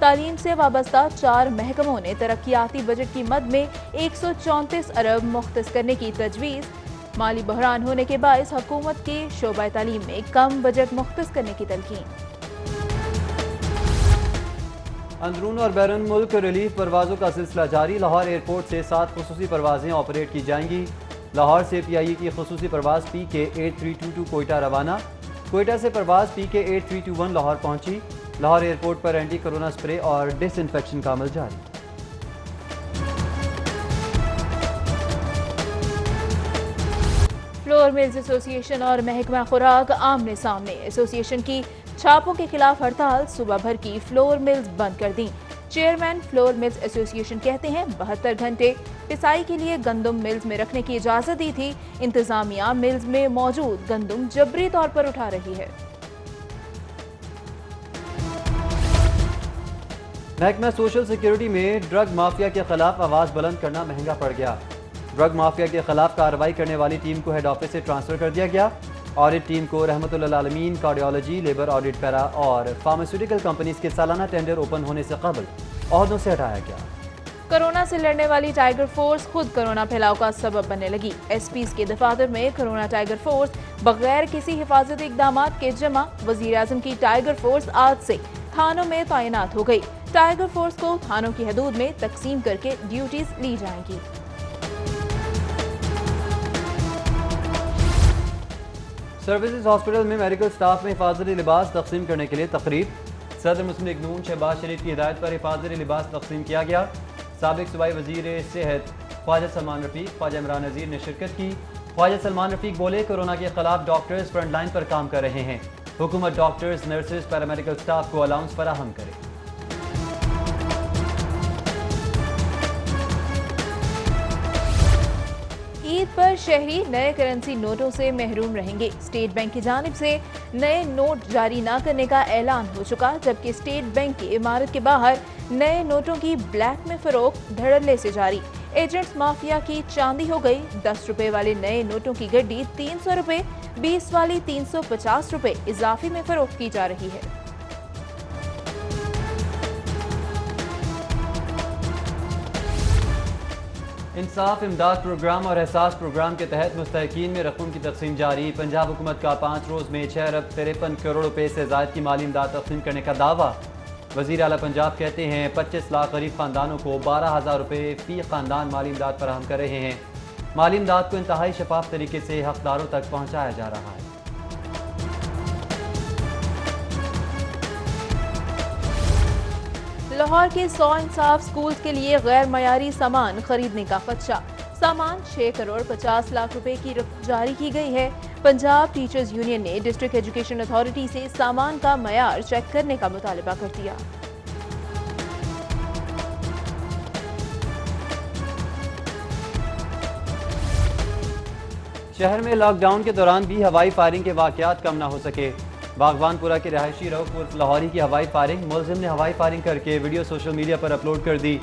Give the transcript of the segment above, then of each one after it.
تعلیم سے وابستہ 4 محکموں نے ترقیاتی بجٹ کی مد میں 134 ارب مختص کرنے کی تجویز۔ مالی بحران ہونے کے باعث حکومت کے شعبہ تعلیم میں کم بجٹ مختص کرنے کی تلقین۔ اندرون اور بیرون ملک ریلیف پروازوں کا سلسلہ جاری۔ لاہور ایئرپورٹ سے 7 خصوصی پروازیں آپریٹ کی جائیں گی۔ لاہور سے PIE کی خصوصی پرواز PK8322 کوئٹہ روانہ۔ کوئٹہ سے پرواز PK8321 لاہور پہنچی۔ لاہور ایئرپورٹ پر اینٹی کرونا سپرے اور ڈس انفیکشن کا عمل جاری۔ فلور ملز ایسوسی ایشن اور محکمہ خوراک آمنے سامنے۔ ایسوسی ایشن کی چھاپوں کے خلاف ہڑتال، صبح بھر کی فلور ملز بند کر دیں۔ چیئرمین فلور ملز ایسوسی ایشن کہتے ہیں 72 گھنٹے پسائی کے لیے گندم ملز میں رکھنے کی اجازت دی تھی، انتظامیہ ملز میں موجود گندم جبری طور پر اٹھا رہی ہے۔ محکمہ سوشل سیکیورٹی میں ڈرگ مافیا کے خلاف آواز بلند کرنا مہنگا پڑ گیا۔ ڈرگ مافیا کے خلاف کارروائی کرنے والی ٹیم کو ہیڈ آفس سے ٹرانسفر کر دیا گیا۔ آڈٹ ٹیم کو رحمت اللہ عالمین کارڈیالوجی، لیبر آڈٹ پیرا اور فارماسیوٹیکل کمپنیز کے سالانہ ٹینڈر اوپن ہونے سے قبل عہدوں سے ہٹایا گیا۔ کرونا سے لڑنے والی ٹائیگر فورس خود کرونا پھیلاؤ کا سبب بننے لگی۔ ایس پیز کے دفاتر میں کرونا ٹائیگر فورس بغیر کسی حفاظتی اقدامات کے جمع۔ وزیر اعظم کی ٹائیگر فورس آج سے تھانوں میں تعینات ہو گئی۔ ٹائیگر فورس کو تھانوں کی حدود میں تقسیم کر کے ڈیوٹیز لی جائیں گی۔ سروسز ہاسپٹل میں میڈیکل سٹاف میں حفاظتی لباس تقسیم کرنے کے لیے تقریب۔ صدر مسلم لیگ نون شہباز شریف کی ہدایت پر حفاظتی لباس تقسیم کیا گیا۔ سابق صوبائی وزیر صحت خواجہ سلمان رفیق، خواجہ عمران نذیر نے شرکت کی۔ خواجہ سلمان رفیق بولے، کورونا کے خلاف ڈاکٹرز فرنٹ لائن پر کام کر رہے ہیں۔ حکومت ڈاکٹرز، نرسز، پیرامیڈیکل سٹاف کو الاؤنس فراہم کرے۔ عید پر شہری نئے کرنسی نوٹوں سے محروم رہیں گے۔ اسٹیٹ بینک کی جانب سے نئے نوٹ جاری نہ کرنے کا اعلان ہو چکا، جبکہ اسٹیٹ بینک کی عمارت کے باہر نئے نوٹوں کی بلیک میں فروخت دھڑلے سے جاری۔ ایجنٹس مافیا کی چاندی ہو گئی۔ 10 روپے والے نئے نوٹوں کی گڈی 300 روپے، 20 والی 350 روپے اضافی میں فروخت کی جا رہی ہے۔ انصاف امداد پروگرام اور احساس پروگرام کے تحت مستحقین میں رقم کی تقسیم جاری۔ پنجاب حکومت کا 5 روز میں 6 ارب 53 کروڑ روپے سے زائد کی مالی امداد تقسیم کرنے کا دعویٰ۔ وزیر اعلیٰ پنجاب کہتے ہیں 25 لاکھ غریب خاندانوں کو 12,000 روپے فی خاندان مالی امداد فراہم کر رہے ہیں۔ مالی امداد کو انتہائی شفاف طریقے سے حقداروں تک پہنچایا جا رہا ہے۔ لاہور کے 100 انصاف سکولز کے لیے غیر معیاری سامان خریدنے کا خدشہ۔ سامان 6 کروڑ 50 لاکھ روپے کی رقم جاری کی گئی ہے۔ پنجاب ٹیچرز یونین نے ڈسٹرکٹ ایجوکیشن اتھارٹی سے سامان کا معیار چیک کرنے کا مطالبہ کر دیا۔ شہر میں لاک ڈاؤن کے دوران بھی ہوائی فائرنگ کے واقعات کم نہ ہو سکے۔ باغبان پورہ کے رہائشی رؤف عرف لاہوری کی ہوائی فائرنگ، ملزم نے ہوائی فائرنگ کر کے ویڈیو سوشل میڈیا پر اپلوڈ کر دی۔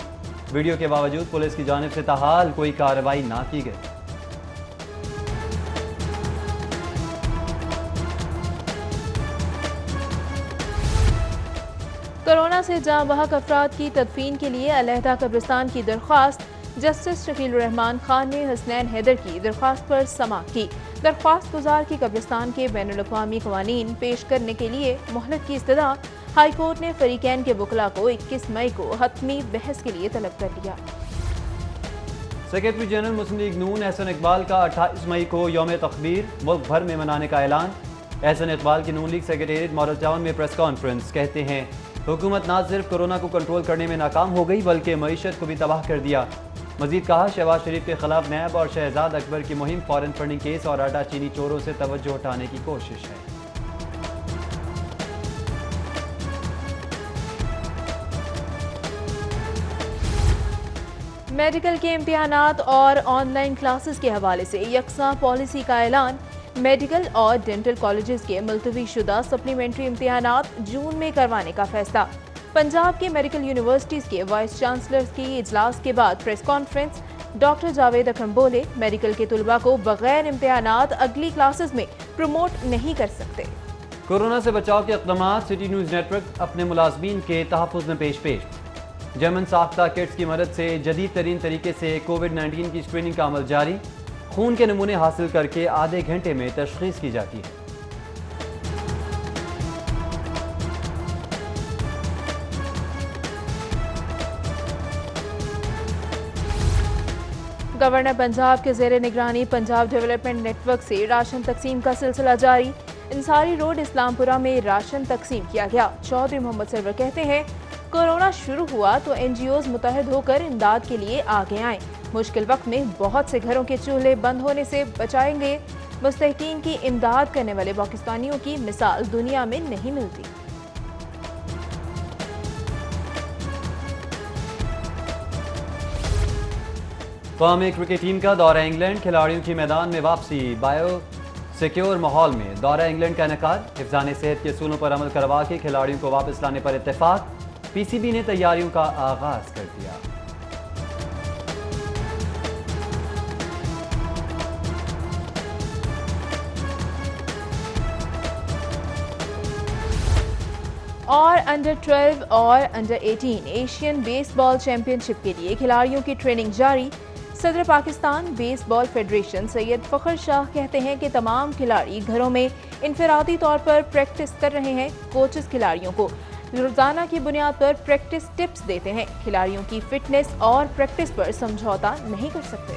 ویڈیو کے باوجود پولیس کی جانب سے تاحال کوئی کارروائی نہ کی گئی۔ کورونا سے جاں بحق افراد کی تدفین کے لیے علیحدہ قبرستان کی درخواست۔ جسٹس شکیل الرحمان خان نے حسنین حیدر کی درخواست پر سماعت کی۔ درخواست گزار کی قبرستان کے بین الاقوامی قوانین پیش کرنے کے لیے مہلت کی استدعا۔ ہائی کورٹ نے فریقین کے وکلاء کو 21 مئی کو حتمی بحث کے لیے طلب کر لیا۔ سیکرٹری جنرل مسلم لیگ نون احسن اقبال کا 28 مئی کو یوم تقبیر ملک بھر میں منانے کا اعلان۔ احسن اقبال کی نون لیگ سیکریٹریٹ ماڈل ٹاؤن میں پریس کانفرنس، کہتے ہیں حکومت نہ صرف کورونا کو کنٹرول کرنے میں ناکام ہو گئی بلکہ معیشت کو بھی تباہ کر دیا۔ مزید کہا شہباز شریف کے خلاف نیب اور شہزاد اکبر کی مہم فارن فنڈنگ کیس اور آٹا چینی چوروں سے توجہ ہٹانے کی کوشش ہے۔ میڈیکل کے امتحانات اور آن لائن کلاسز کے حوالے سے یکساں پالیسی کا اعلان۔ میڈیکل اور ڈینٹل کالجز کے ملتوی شدہ سپلیمنٹری امتحانات جون میں کروانے کا فیصلہ۔ پنجاب کے میڈیکل یونیورسٹیز کے وائس چانسلرز کی اجلاس کے بعد پریس کانفرنس، ڈاکٹر جاوید اکرم بولے میڈیکل کے طلباء کو بغیر امتحانات اگلی کلاسز میں پروموٹ نہیں کر سکتے۔ کورونا سے بچاؤ کے اقدامات سٹی نیوز نیٹ ورک اپنے ملازمین کے تحفظ میں پیش جرمن ساختہ کٹس کی مدد سے جدید ترین طریقے سے کووڈ-19 کی اسکریننگ کا عمل جاری، خون کے نمونے حاصل کر کے آدھے گھنٹے میں تشخیص کی جاتی ہے۔ گورنر پنجاب کے زیر نگرانی پنجاب ڈیولپمنٹ نیٹ ورک سے راشن تقسیم کا سلسلہ جاری، انصاری روڈ اسلام پورہ میں راشن تقسیم کیا گیا۔ چودھری محمد سرور کہتے ہیں کورونا شروع ہوا تو این جی اوز متحد ہو کر امداد کے لیے آگے آئیں، مشکل وقت میں بہت سے گھروں کے چولہے بند ہونے سے بچائیں گے، مستحقین کی امداد کرنے والے پاکستانیوں کی مثال دنیا میں نہیں ملتی۔ قومی کرکٹ ٹیم کا دورہ انگلینڈ، کھلاڑیوں کی میدان میں واپسی، بایو سیکیور ماحول میں دورہ انگلینڈ کا انعقاد، حفظان صحت کے اصولوں پر عمل کروا کے کھلاڑیوں کو واپس لانے پر اتفاق، پی سی بی نے تیاریوں کا آغاز کر دیا۔ اور انڈر 12 اور انڈر 18 ایشین بیس بال چیمپئن شپ کے لیے کھلاڑیوں کی ٹریننگ جاری، صدر پاکستان بیس بال فیڈریشن سید فخر شاہ کہتے ہیں کہ تمام کھلاڑی گھروں میں انفرادی طور پر پریکٹس کر رہے ہیں، کوچز کھلاڑیوں کو روزانہ کی بنیاد پر پریکٹس ٹپس دیتے ہیں، کھلاڑیوں کی فٹنس اور پریکٹس پر سمجھوتا نہیں کر سکتے۔